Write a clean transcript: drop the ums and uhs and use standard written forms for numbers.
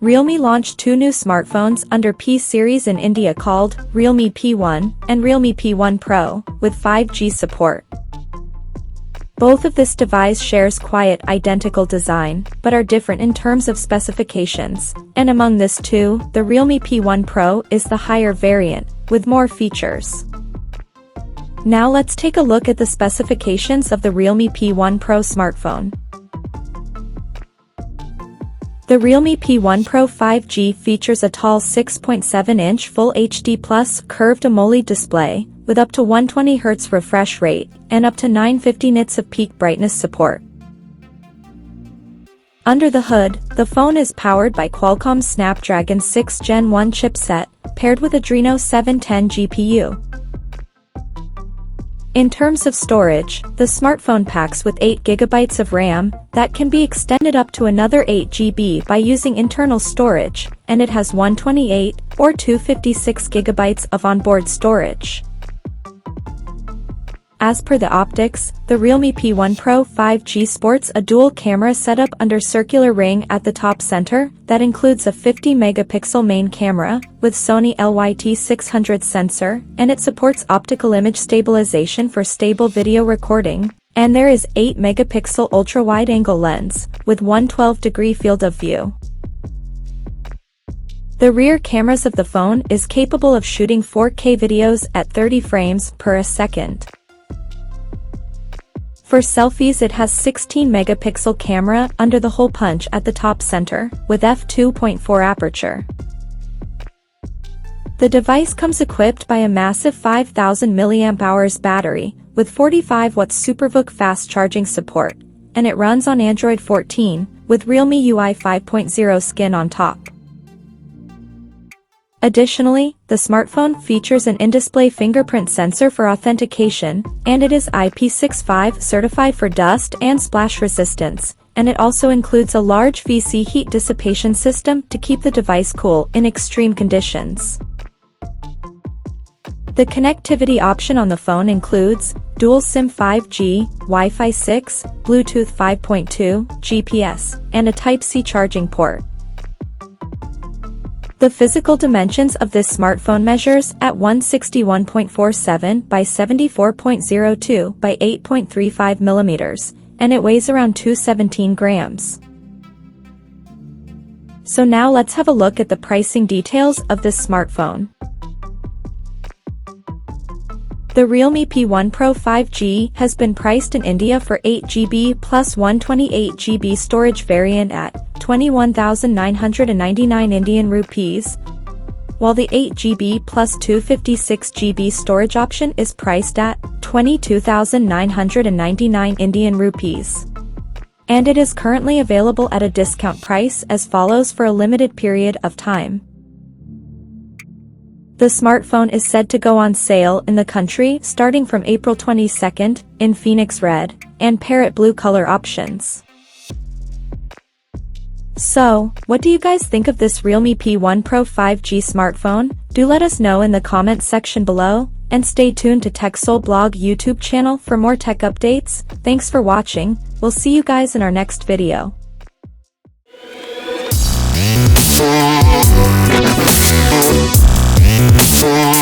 Realme launched two new smartphones under P series in India called Realme P1 and Realme P1 Pro, with 5G support. Both of this device shares quiet identical design, but are different in terms of specifications, and among this two, the Realme P1 Pro is the higher variant, with more features. Now let's take a look at the specifications of the Realme P1 Pro smartphone. The Realme P1 Pro 5G features a tall 6.7-inch Full HD Plus curved AMOLED display, with up to 120Hz refresh rate, and up to 950 nits of peak brightness support. Under the hood, the phone is powered by Qualcomm's Snapdragon 6 Gen 1 chipset, paired with Adreno 710 GPU. In terms of storage, the smartphone packs with 8GB of RAM that can be extended up to another 8GB by using internal storage, and it has 128 or 256GB of onboard storage. As per the optics, the Realme P1 Pro 5G sports a dual camera setup under circular ring at the top center that includes a 50-megapixel main camera with Sony LYT600 sensor, and it supports optical image stabilization for stable video recording, and there is 8-megapixel ultra-wide-angle lens with 112-degree field of view. The rear cameras of the phone is capable of shooting 4K videos at 30 frames per second. For selfies, it has 16-megapixel camera under the hole punch at the top center, with f2.4 aperture. The device comes equipped by a massive 5000 mAh battery, with 45W SuperVOOC fast charging support, and it runs on Android 14, with Realme UI 5.0 skin on top. Additionally, the smartphone features an in-display fingerprint sensor for authentication, and it is IP65 certified for dust and splash resistance, and it also includes a large VC heat dissipation system to keep the device cool in extreme conditions. The connectivity option on the phone includes dual SIM 5G, Wi-Fi 6, Bluetooth 5.2, GPS, and a Type-C charging port. The physical dimensions of this smartphone measures at 161.47 by 74.02 by 8.35 millimeters, and it weighs around 217 grams. So now let's have a look at the pricing details of this smartphone. The Realme P1 Pro 5G has been priced in India for 8GB plus 128GB storage variant at 21,999 Indian rupees, while the 8GB plus 256GB storage option is priced at 22,999 Indian rupees. And it is currently available at a discount price as follows for a limited period of time. The smartphone is said to go on sale in the country starting from April 22nd in Phoenix Red and Parrot Blue color options. So, what do you guys think of this Realme P1 Pro 5G smartphone? Do let us know in the comments section below, and stay tuned to TechSole Blog YouTube channel for more tech updates. Thanks for watching, we'll see you guys in our next video. Yeah.